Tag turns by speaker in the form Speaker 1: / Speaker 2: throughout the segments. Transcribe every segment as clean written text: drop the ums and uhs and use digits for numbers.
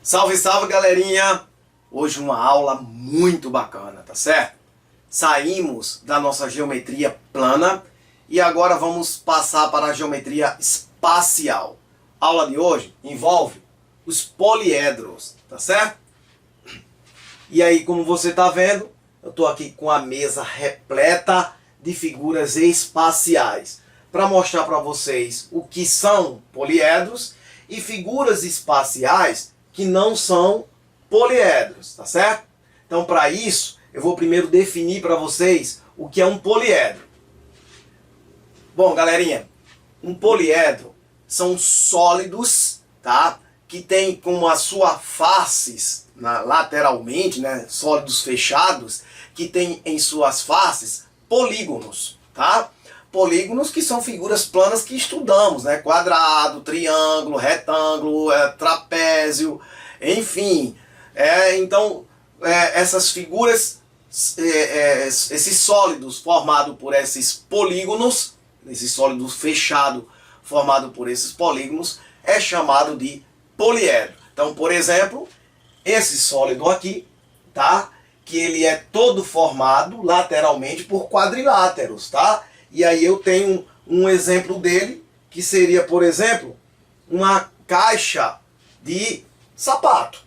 Speaker 1: Salve, salve, galerinha! Hoje uma aula muito bacana, tá certo? Saímos da nossa geometria plana e agora vamos passar para a geometria espacial. A aula de hoje envolve os poliedros, tá certo? E aí, como você está vendo, eu estou aqui com a mesa repleta de figuras espaciais para mostrar para vocês o que são poliedros e figuras espaciais que não são poliedros, tá certo? Então, para isso, eu vou primeiro definir para vocês o que é um poliedro. Bom, galerinha, um poliedro são sólidos, tá? Que tem como as suas faces lateralmente, né? Sólidos fechados, que tem em suas faces polígonos, tá? Polígonos que são figuras planas que estudamos, né? Quadrado, triângulo, retângulo, trapézio, enfim. Então, essas figuras, esses sólidos formados por esses polígonos, esse sólido fechado formado por esses polígonos, é chamado de poliedro. Então, por exemplo, esse sólido aqui, tá? Que ele é todo formado lateralmente por quadriláteros, tá? E aí eu tenho um exemplo dele, que seria, por exemplo, uma caixa de sapato,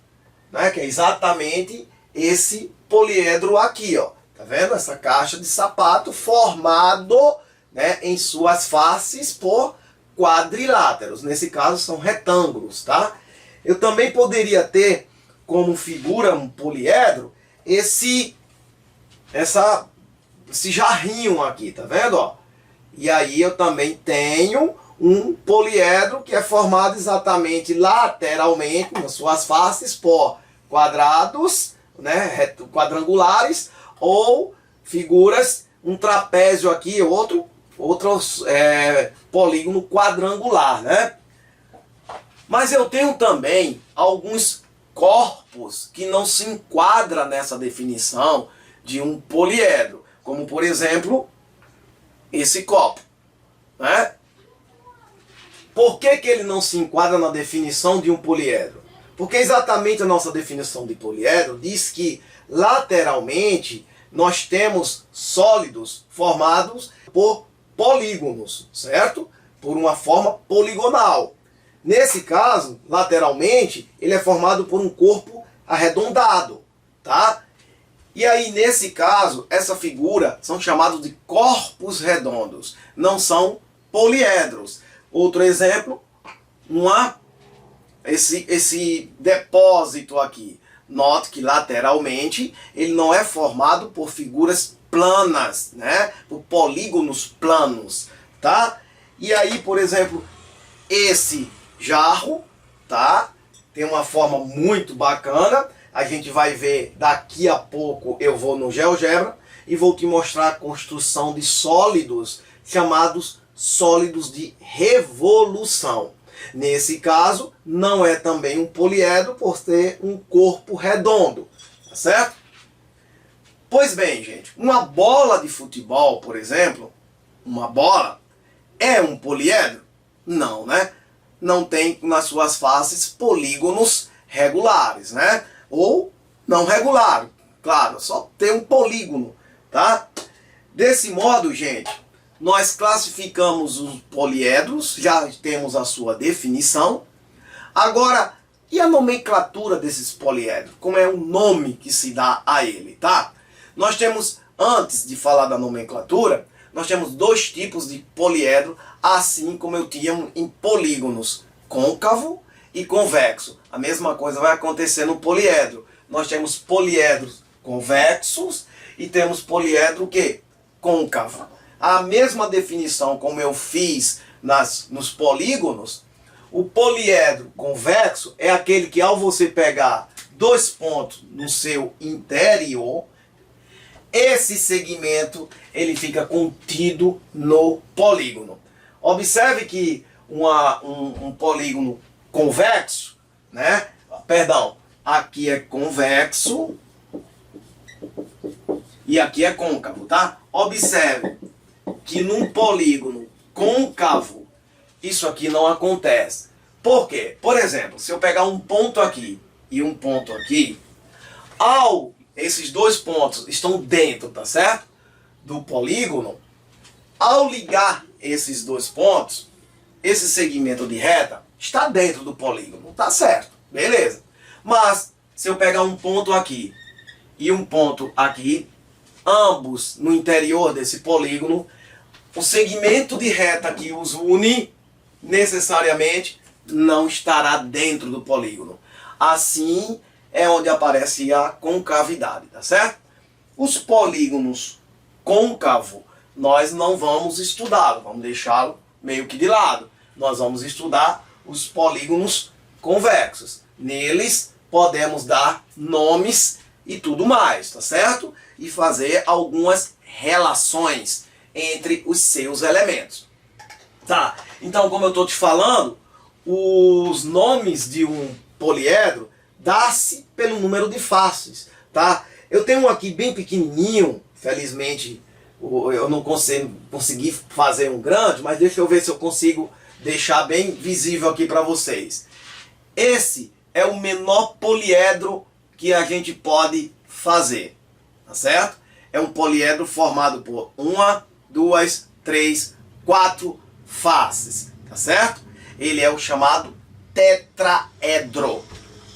Speaker 1: né? Que é exatamente esse poliedro aqui, ó. Tá vendo? Essa caixa de sapato formado, né, em suas faces por quadriláteros. Nesse caso são retângulos, tá? Eu também poderia ter como figura um poliedro esse jarrinho aqui, tá vendo, ó? E aí eu também tenho um poliedro que é formado exatamente lateralmente nas suas faces por quadrados, né, quadrangulares, ou figuras, um trapézio aqui, outro polígono quadrangular, né? Mas eu tenho também alguns corpos que não se enquadram nessa definição de um poliedro, como por exemplo esse copo, né? Por que ele não se enquadra na definição de um poliedro? Porque exatamente a nossa definição de poliedro diz que lateralmente nós temos sólidos formados por polígonos, certo? Por uma forma poligonal. Nesse caso, lateralmente, ele é formado por um corpo arredondado, tá? E aí, nesse caso, essa figura são chamados de corpos redondos, não são poliedros. Outro exemplo, esse depósito aqui. Note que lateralmente ele não é formado por figuras planas, né? Por polígonos planos, tá? E aí, por exemplo, esse jarro, tá? Tem uma forma muito bacana. A gente vai ver daqui a pouco, eu vou no GeoGebra e vou te mostrar a construção de sólidos chamados sólidos de revolução. Nesse caso, não é também um poliedro por ter um corpo redondo, tá certo? Pois bem, gente, uma bola de futebol, por exemplo, uma bola é um poliedro? Não, né? Não tem nas suas faces polígonos regulares, né? Ou não regular, claro, só tem um polígono, tá? Desse modo, gente, nós classificamos os poliedros, já temos a sua definição. Agora, e a nomenclatura desses poliedros? Como é o nome que se dá a ele, tá? Nós temos, antes de falar da nomenclatura, nós temos dois tipos de poliedro, assim como eu tinha em polígonos côncavo e convexo. A mesma coisa vai acontecer no poliedro. Nós temos poliedros convexos e temos poliedro o quê? Côncavo. A mesma definição como eu fiz nos polígonos, o poliedro convexo é aquele que, ao você pegar dois pontos no seu interior, esse segmento ele fica contido no polígono. Observe que um polígono convexo, né? Perdão, aqui é convexo e aqui é côncavo, tá? Observe que num polígono côncavo isso aqui não acontece. Por quê? Por exemplo, se eu pegar um ponto aqui e um ponto aqui, esses dois pontos estão dentro, tá certo? Do polígono, ao ligar esses dois pontos, esse segmento de reta está dentro do polígono, tá certo? Beleza. Mas se eu pegar um ponto aqui e um ponto aqui, ambos no interior desse polígono, o segmento de reta que os une necessariamente não estará dentro do polígono. Assim é onde aparece a concavidade, tá certo? Os polígonos côncavo, nós não vamos estudá-lo, vamos deixá-lo meio que de lado. Nós vamos estudar os polígonos convexos. Neles podemos dar nomes e tudo mais, tá certo? E fazer algumas relações entre os seus elementos. Tá, então como eu estou te falando, os nomes de um poliedro dá-se pelo número de faces, tá? Eu tenho um aqui bem pequenininho, felizmente eu não consegui fazer um grande, mas deixa eu ver se eu consigo deixar bem visível aqui para vocês. Esse é o menor poliedro que a gente pode fazer, tá certo? É um poliedro formado por 1, 2, 3, 4 faces, tá certo? Ele é o chamado tetraedro.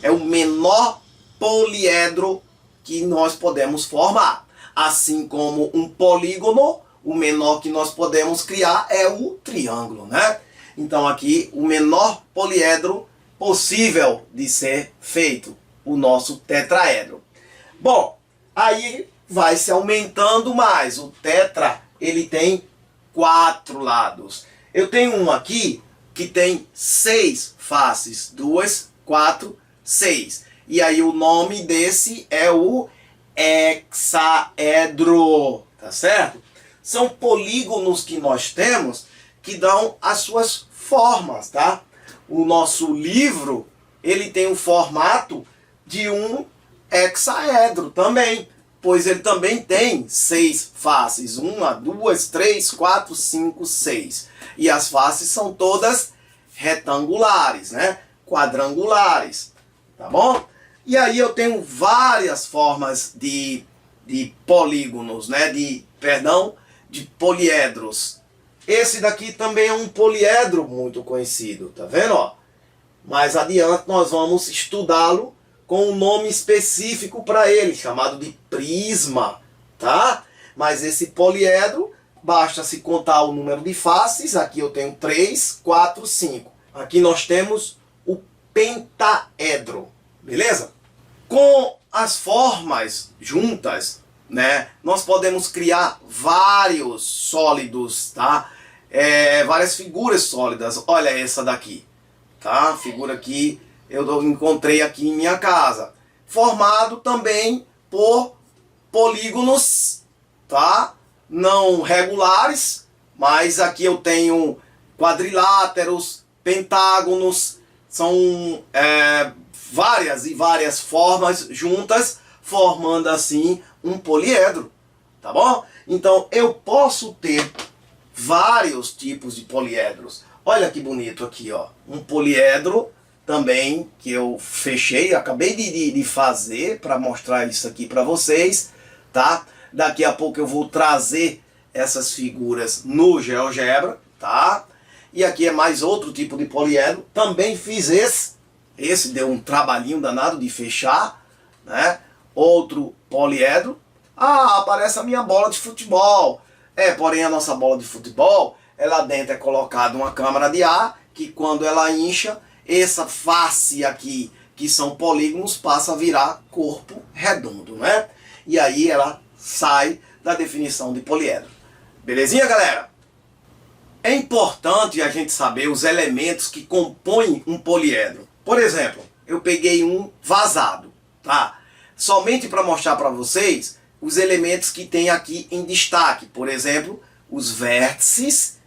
Speaker 1: É o menor poliedro que nós podemos formar. Assim como um polígono, o menor que nós podemos criar é o triângulo, né? Então aqui o menor poliedro possível de ser feito, o nosso tetraedro. Bom, aí vai se aumentando mais. O tetra, ele tem 4 lados. Eu tenho um aqui que tem 6 faces. 2, 4, 6. E aí o nome desse é o hexaedro, tá certo? São polígonos que nós temos que dão as suas formas, tá? O nosso livro, ele tem o formato de um hexaedro também, pois ele também tem 6 faces. 1, 2, 3, 4, 5, 6. E as faces são todas retangulares, né? Quadrangulares, tá bom? E aí eu tenho várias formas de polígonos, né? De poliedros. Esse daqui também é um poliedro muito conhecido, tá vendo? Ó? Mais adiante nós vamos estudá-lo com um nome específico para ele, chamado de prisma, tá? Mas esse poliedro, basta se contar o número de faces. Aqui eu tenho 3, 4, 5. Aqui nós temos o pentaedro, beleza? Com as formas juntas, né, nós podemos criar vários sólidos, tá? Várias figuras sólidas. Olha essa daqui, tá? Figura aqui eu encontrei aqui em minha casa, formado também por polígonos, tá? Não regulares, mas aqui eu tenho quadriláteros, pentágonos, são várias e várias formas juntas, formando assim um poliedro, tá bom? Então eu posso ter vários tipos de poliedros. Olha que bonito aqui, ó, um poliedro também que eu fechei, acabei de fazer para mostrar isso aqui para vocês, tá? Daqui a pouco eu vou trazer essas figuras no GeoGebra, tá? E aqui é mais outro tipo de poliedro. Também fiz esse deu um trabalhinho danado de fechar, né? Outro poliedro. Ah, aparece a minha bola de futebol. Porém a nossa bola de futebol, lá dentro é colocada uma câmara de ar, que quando ela incha, essa face aqui, que são polígonos, passa a virar corpo redondo, né? E aí ela sai da definição de poliedro. Belezinha, galera? É importante a gente saber os elementos que compõem um poliedro. Por exemplo, eu peguei um vazado, tá? Somente para mostrar para vocês os elementos que tem aqui em destaque. Por exemplo, os vértices,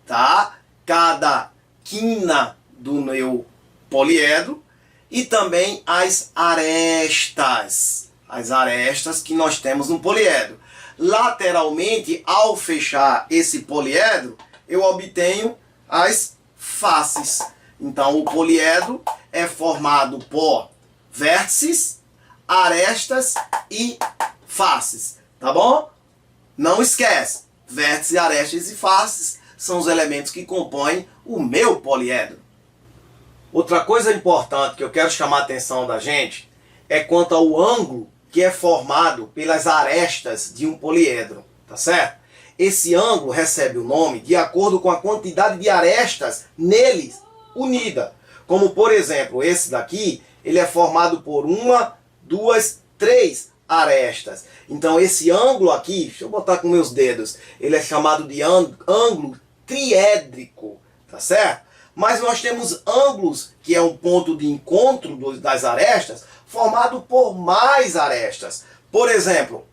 Speaker 1: tá? Cada quina do meu poliedro e também as arestas. As arestas que nós temos no poliedro. Lateralmente, ao fechar esse poliedro, eu obtenho as faces. Então o poliedro é formado por vértices, arestas e faces, tá bom? Não esquece, vértices, arestas e faces são os elementos que compõem o meu poliedro. Outra coisa importante que eu quero chamar a atenção da gente é quanto ao ângulo que é formado pelas arestas de um poliedro, tá certo? Esse ângulo recebe o nome de acordo com a quantidade de arestas neles unida. Como por exemplo, esse daqui, ele é formado por uma, duas, três arestas. Então esse ângulo aqui, deixa eu botar com meus dedos, ele é chamado de ângulo triédrico, tá certo? Mas nós temos ângulos, que é um ponto de encontro das arestas, formado por mais arestas. Por exemplo,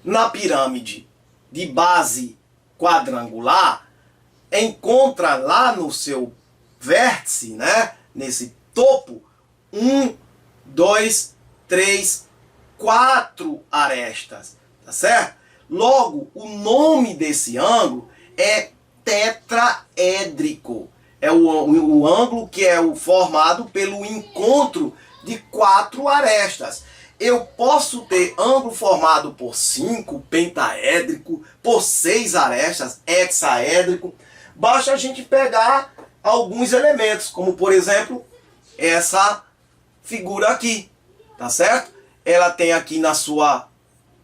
Speaker 1: na pirâmide de base quadrangular, encontra lá no seu vértice, né, nesse topo, 1, 2, 3, 4 arestas, tá certo? Logo, o nome desse ângulo é tetraédrico. É o ângulo que é formado pelo encontro de 4 arestas. Eu posso ter ângulo formado por 5, pentaédrico, por 6 arestas, hexaédrico. Basta a gente pegar alguns elementos, como por exemplo, essa figura aqui, tá certo? Ela tem aqui na sua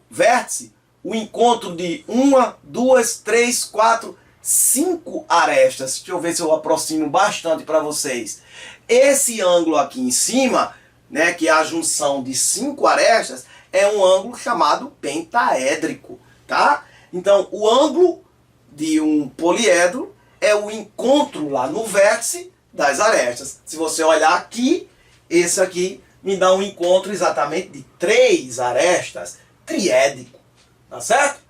Speaker 1: vértice o encontro de 1, 2, 3, 4, 5 arestas. Deixa eu ver se eu aproximo bastante para vocês. Esse ângulo aqui em cima, né, que é a junção de 5 arestas, é um ângulo chamado pentaédrico, tá? Então, o ângulo de um poliedro é o encontro lá no vértice das arestas. Se você olhar aqui, esse aqui me dá um encontro exatamente de 3 arestas, triédrico, tá certo?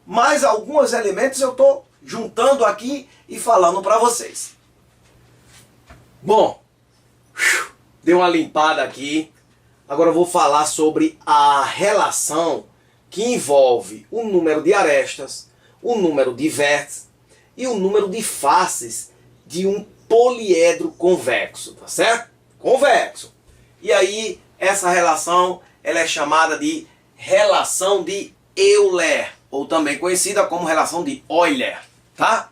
Speaker 1: Mais alguns elementos eu estou juntando aqui e falando para vocês. Bom, dei uma limpada aqui. Agora eu vou falar sobre a relação que envolve o número de arestas, o número de vértices e o número de faces de um poliedro convexo, tá certo? Convexo. E aí, essa relação, ela é chamada de relação de Euler, ou também conhecida como relação de Euler, tá?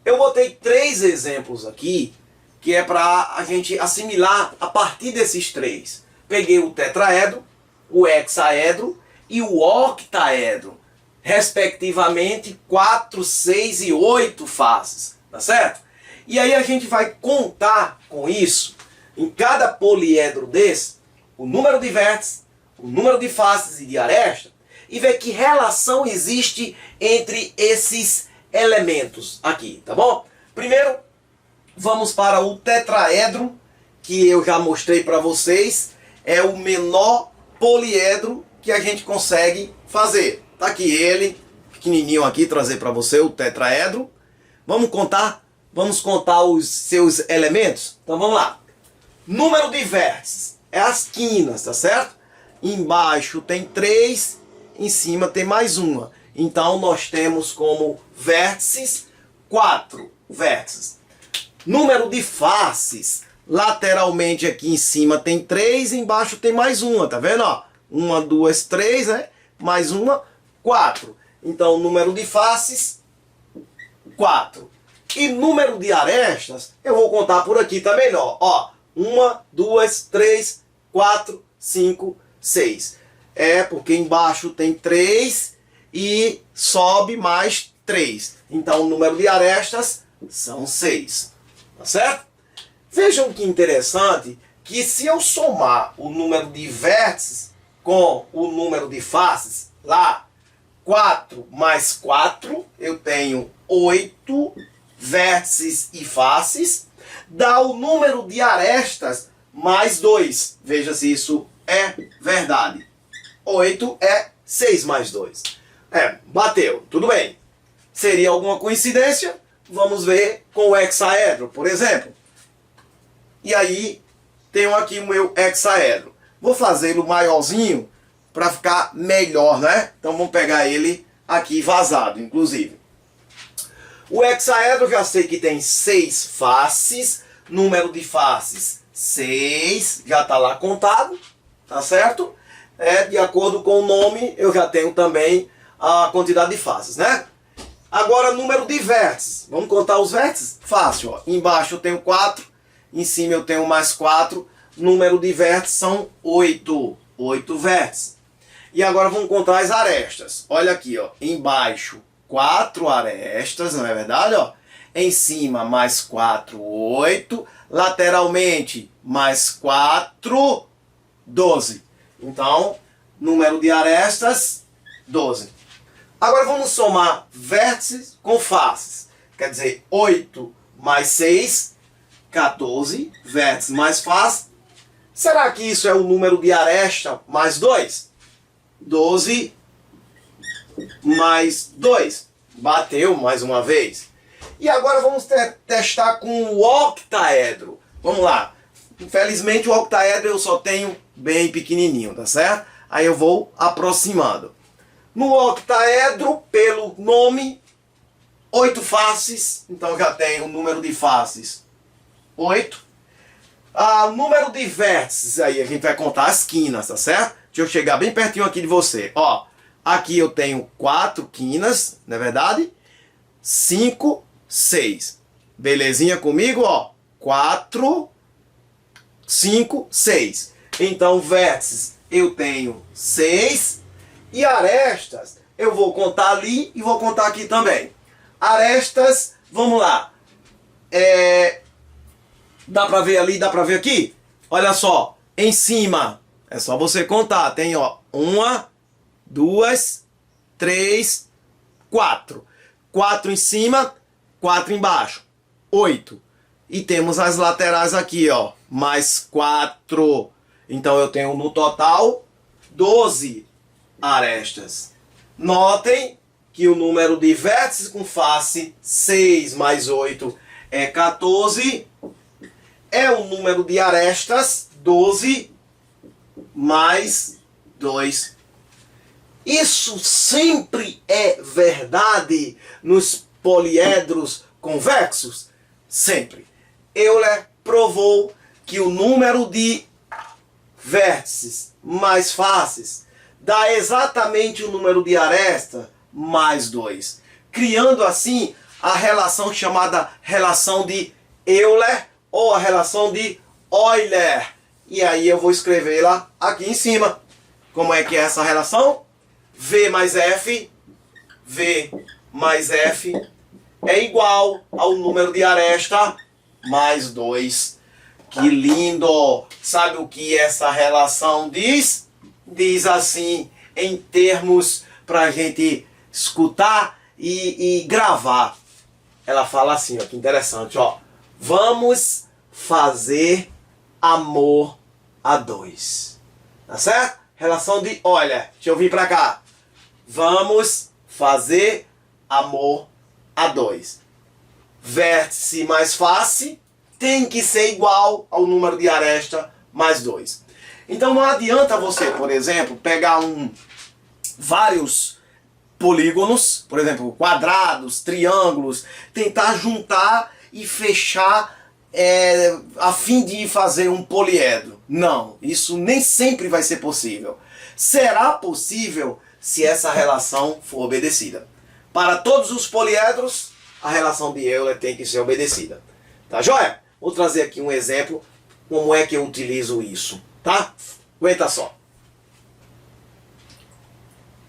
Speaker 1: Eu botei 3 exemplos aqui, que é para a gente assimilar a partir desses 3. Peguei o tetraedro, o hexaedro e o octaedro, respectivamente 4, 6 e 8 faces, tá certo? E aí a gente vai contar com isso, em cada poliedro desse, o número de vértices, o número de faces e de aresta, e ver que relação existe entre esses elementos aqui, tá bom? Primeiro, vamos para o tetraedro, que eu já mostrei para vocês, é o menor poliedro que a gente consegue fazer. Tá aqui ele, pequenininho aqui, trazer para você o tetraedro. Vamos contar os seus elementos? Então vamos lá. Número de vértices é as quinas, tá certo? Embaixo tem 3, em cima tem mais uma. Então nós temos como vértices 4 vértices. Número de faces, lateralmente aqui em cima tem 3, embaixo tem mais uma, tá vendo? Ó, 1, 2, 3, né? Mais uma, 4. Então, número de faces, 4. E número de arestas, eu vou contar por aqui, tá melhor. Ó, 1, 2, 3, 4, 5, 6. É porque embaixo tem 3 e sobe mais 3. Então, o número de arestas são 6. Tá certo? Vejam que interessante que se eu somar o número de vértices com o número de faces, lá, 4 mais 4, eu tenho 8 vértices e faces, dá o número de arestas mais 2. Veja se isso é verdade. 8 é 6 mais 2. Bateu, tudo bem. Seria alguma coincidência? Vamos ver com o hexaedro, por exemplo. E aí, tenho aqui o meu hexaedro. Vou fazê-lo maiorzinho para ficar melhor, né? Então vamos pegar ele aqui vazado, inclusive. O hexaedro já sei que tem 6 faces, número de faces 6 já está lá contado, tá certo? De acordo com o nome, eu já tenho também a quantidade de faces, né? Agora, número de vértices. Vamos contar os vértices? Fácil, ó. Embaixo eu tenho 4, em cima eu tenho mais 4. Número de vértices são 8. 8 vértices. E agora vamos contar as arestas. Olha aqui, ó. Embaixo, 4 arestas, não é verdade, ó? Em cima, mais 4, 8. Lateralmente, mais 4, 12. Então, número de arestas, 12. Agora vamos somar vértices com faces. Quer dizer, 8 mais 6, 14. Vértices mais face. Será que isso é o número de aresta mais 2? 12 mais 2. Bateu mais uma vez. E agora vamos testar com o octaedro. Vamos lá. Infelizmente o octaedro eu só tenho bem pequenininho, tá certo? Aí eu vou aproximando. No octaedro, pelo nome, 8 faces. Então já tenho o número de faces 8. Número de vértices, aí a gente vai contar as quinas, tá certo? Deixa eu chegar bem pertinho aqui de você. Ó, aqui eu tenho 4 quinas, não é verdade? 5, 6. Belezinha comigo, ó. 4, 5, 6. Então, vértices eu tenho 6. E arestas, eu vou contar ali e vou contar aqui também. Arestas, vamos lá. Dá pra ver ali, dá pra ver aqui? Olha só, em cima, é só você contar. Tem, ó, 1, 2, 3, 4. 4 em cima, 4 embaixo. 8. E temos as laterais aqui, ó, mais 4. Então eu tenho no total 12 arestas. Notem que o número de vértices com face 6 mais 8 é 14. É o número de arestas 12 mais 2. Isso sempre é verdade nos poliedros convexos? Sempre. Euler provou que o número de vértices mais faces dá exatamente o número de aresta mais 2, criando assim a relação chamada relação de Euler ou a relação de Euler. E aí eu vou escrevê-la aqui em cima. Como é que é essa relação? V mais F é igual ao número de aresta mais 2. Que lindo! Sabe o que essa relação diz? Diz assim, em termos para a gente escutar e gravar. Ela fala assim, ó, que interessante, ó. Vamos fazer amor a 2. Tá certo? Relação de, olha, deixa eu vir para cá. Vamos fazer amor a 2. Vértice mais face tem que ser igual ao número de aresta mais 2. Então não adianta você, por exemplo, pegar vários polígonos, por exemplo, quadrados, triângulos, tentar juntar e fechar a fim de fazer um poliedro. Não, isso nem sempre vai ser possível. Será possível se essa relação for obedecida. Para todos os poliedros, a relação de Euler tem que ser obedecida. Tá joia? Vou trazer aqui um exemplo, como é que eu utilizo isso. Tá? Aguenta só.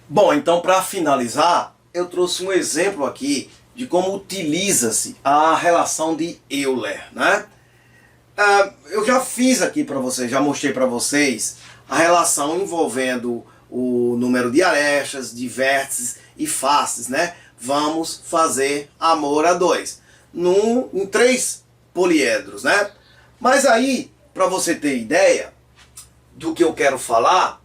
Speaker 1: Bom, então para finalizar, eu trouxe um exemplo aqui de como utiliza-se a relação de Euler, né? Eu já fiz aqui para vocês, já mostrei para vocês a relação envolvendo o número de arestas, de vértices e faces, né? Vamos fazer amor a 2 em 3 poliedros, né? Mas aí, para você ter ideia do que eu quero falar,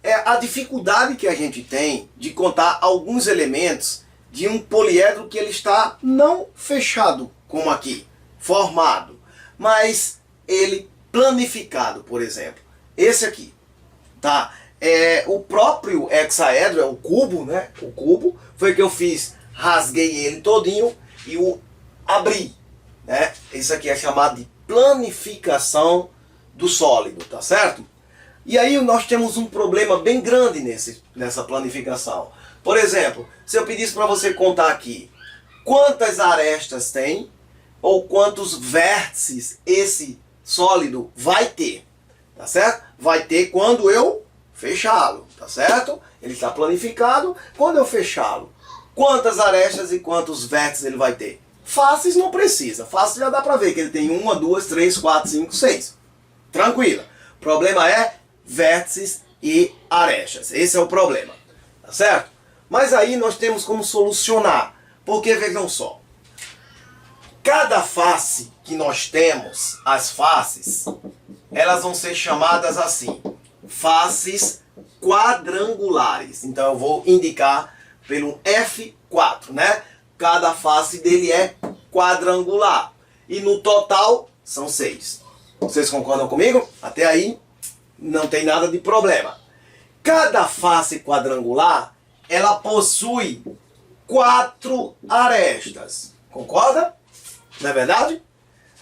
Speaker 1: é a dificuldade que a gente tem de contar alguns elementos de um poliedro que ele está não fechado, como aqui, formado, mas ele planificado, por exemplo. Esse aqui, tá? O próprio hexaedro, é o cubo, né? O cubo foi que eu fiz, rasguei ele todinho e o abri, né? Isso aqui é chamado de planificação do sólido, tá certo? E aí nós temos um problema bem grande nessa planificação. Por exemplo, se eu pedisse para você contar aqui quantas arestas tem ou quantos vértices esse sólido vai ter, tá certo? Vai ter quando eu fechá-lo, tá certo? Ele está planificado. Quando eu fechá-lo, quantas arestas e quantos vértices ele vai ter? Fáceis não precisa. Fácil já dá para ver que ele tem 1, 2, 3, 4, 5, 6. Tranquila. O problema é vértices e arestas. Esse é o problema, tá certo? Mas aí nós temos como solucionar. Porque vejam só, cada face que nós temos, as faces, elas vão ser chamadas assim, faces quadrangulares. Então eu vou indicar pelo F4, né? Cada face dele é quadrangular. E no total são 6. Vocês concordam comigo? Até aí não tem nada de problema. Cada face quadrangular, ela possui 4 arestas. Concorda? Não é verdade?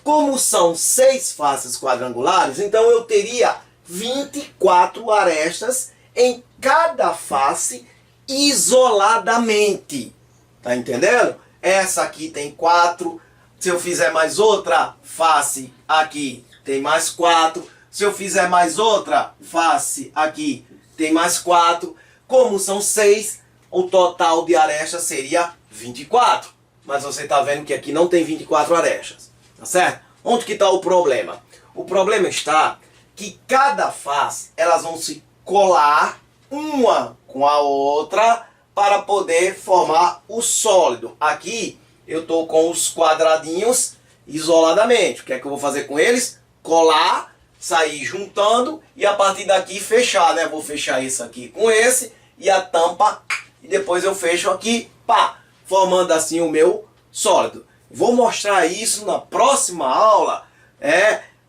Speaker 1: Como são 6 faces quadrangulares, então eu teria 24 arestas em cada face isoladamente. Tá entendendo? Essa aqui tem 4. Se eu fizer mais outra face aqui, tem mais 4. Se eu fizer mais outra face aqui, tem mais 4. Como são 6, o total de arestas seria 24. Mas você está vendo que aqui não tem 24 arestas. Tá certo? Onde que está o problema? O problema está que cada face, elas vão se colar uma com a outra para poder formar o sólido. Aqui eu estou com os quadradinhos isoladamente. O que é que eu vou fazer com eles? Colar, sair juntando e a partir daqui fechar, né? Vou fechar esse aqui com esse e a tampa e depois eu fecho aqui, pá, formando assim o meu sólido. Vou mostrar isso na próxima aula,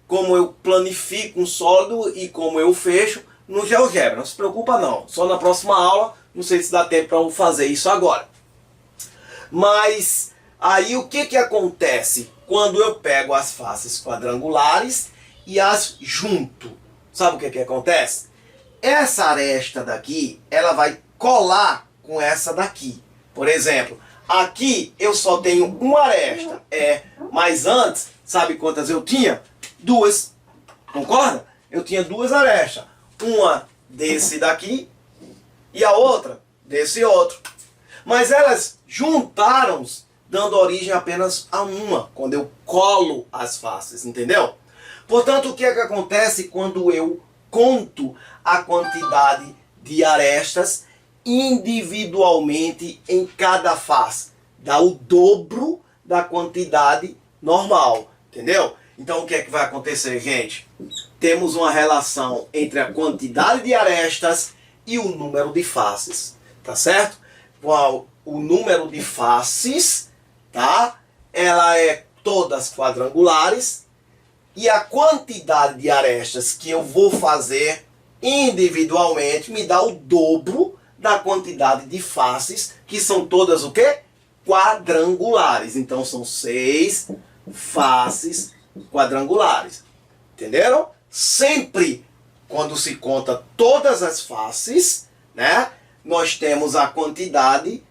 Speaker 1: como eu planifico um sólido e como eu fecho no GeoGebra. Não se preocupa não, só na próxima aula, não sei se dá tempo para eu fazer isso agora. Mas aí o que acontece quando eu pego as faces quadrangulares e as junto? Sabe o que acontece? Essa aresta daqui, ela vai colar com essa daqui. Por exemplo, aqui eu só tenho uma aresta, mas antes, sabe quantas eu tinha? 2. Concorda? Eu tinha 2 arestas. Uma desse daqui e a outra desse outro. Mas elas juntaram-se, dando origem apenas a uma, quando eu colo as faces, entendeu? Portanto, o que acontece quando eu conto a quantidade de arestas individualmente em cada face? Dá o dobro da quantidade normal, entendeu? Então o que é que vai acontecer, gente? Temos uma relação entre a quantidade de arestas e o número de faces, tá certo? Qual o número de faces, tá? Ela é todas quadrangulares e a quantidade de arestas que eu vou fazer individualmente me dá o dobro da quantidade de faces, que são todas o quê? Quadrangulares. Então são 6 faces quadrangulares. Entenderam? Sempre quando se conta todas as faces, né, nós temos a quantidade,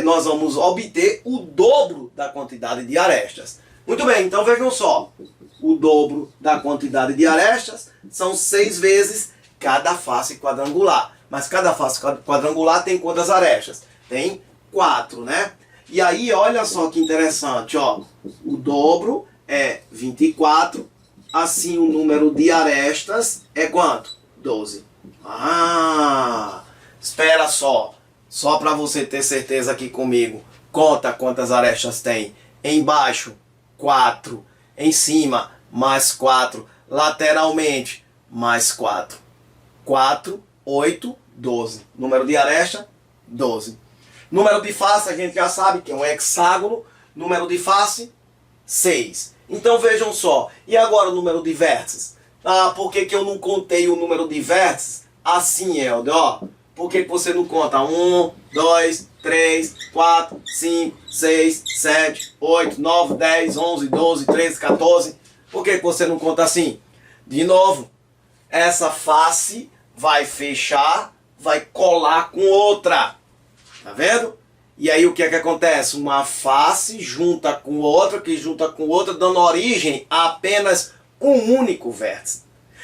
Speaker 1: nós vamos obter o dobro da quantidade de arestas. Muito bem, então vejam só. O dobro da quantidade de arestas são 6 vezes cada face quadrangular. Mas cada face quadrangular tem quantas arestas? Tem 4, né? E aí, olha só que interessante, ó. O dobro é 24. Assim, o número de arestas é quanto? 12. Ah! Espera só. Só para você ter certeza aqui comigo. Conta quantas arestas tem. Embaixo, 4. Em cima, mais 4. Lateralmente, mais 4. 4, 8, 12. Número de aresta, 12. Número de face, a gente já sabe que é um hexágono. Número de face, 6. Então vejam só. E agora o número de vértices? Ah, por que eu não contei o número de vértices? Assim, Helder, ó. Por que você não conta? 1, 2, 3, 4, 5, 6, 7, 8, 9, 10, 11, 12, 13, 14. Por que você não conta assim? De novo, essa face vai fechar, vai colar com outra. Tá vendo? E aí o que é que acontece? Uma face junta com outra, que junta com outra, dando origem a apenas um único vértice.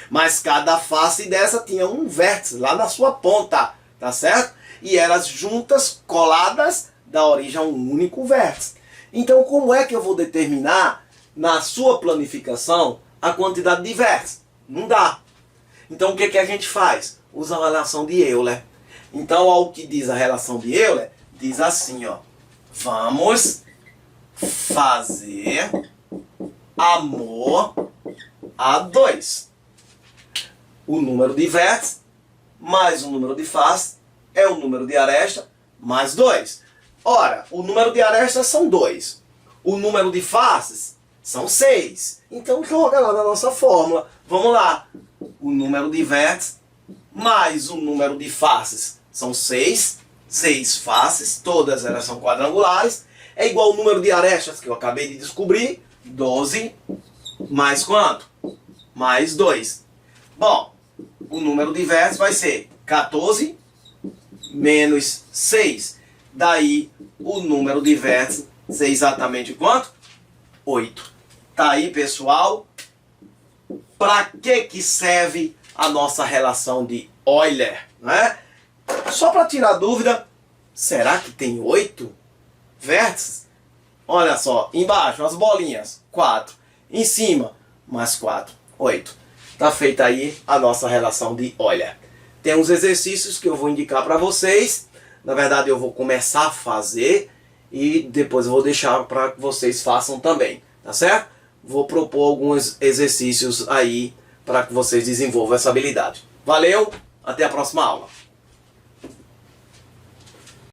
Speaker 1: Mas cada face dessa tinha um vértice lá na sua ponta, tá certo? E elas juntas, coladas, dá origem a um único vértice. Então como é que eu vou determinar na sua planificação a quantidade de vértices? Não dá. Então o que a gente faz? Usa a relação de Euler. Então ao que diz a relação de Euler, diz assim, ó. Vamos fazer amor a 2. O número de vértices mais o número de faces é o número de arestas mais 2. Ora, o número de arestas são 2. O número de faces são 6. Então joga lá na nossa fórmula. Vamos lá. O número de vértices mais o número de faces são 6. 6 faces, todas elas são quadrangulares. É igual ao número de arestas que eu acabei de descobrir. 12 mais quanto? Mais 2. Bom, o número de vértices vai ser 14 menos 6. Daí, o número de vértices ser exatamente quanto? 8. Tá aí, pessoal. Para que serve a nossa relação de Euler, né? Só para tirar dúvida, será que tem 8 vértices? Olha só, embaixo as bolinhas, 4. Em cima, mais 4, 8. Tá feita aí a nossa relação de Euler. Tem uns exercícios que eu vou indicar para vocês. Na verdade, eu vou começar a fazer e depois eu vou deixar para que vocês façam também, tá certo? Vou propor alguns exercícios aí para que vocês desenvolvam essa habilidade. Valeu, até a próxima aula.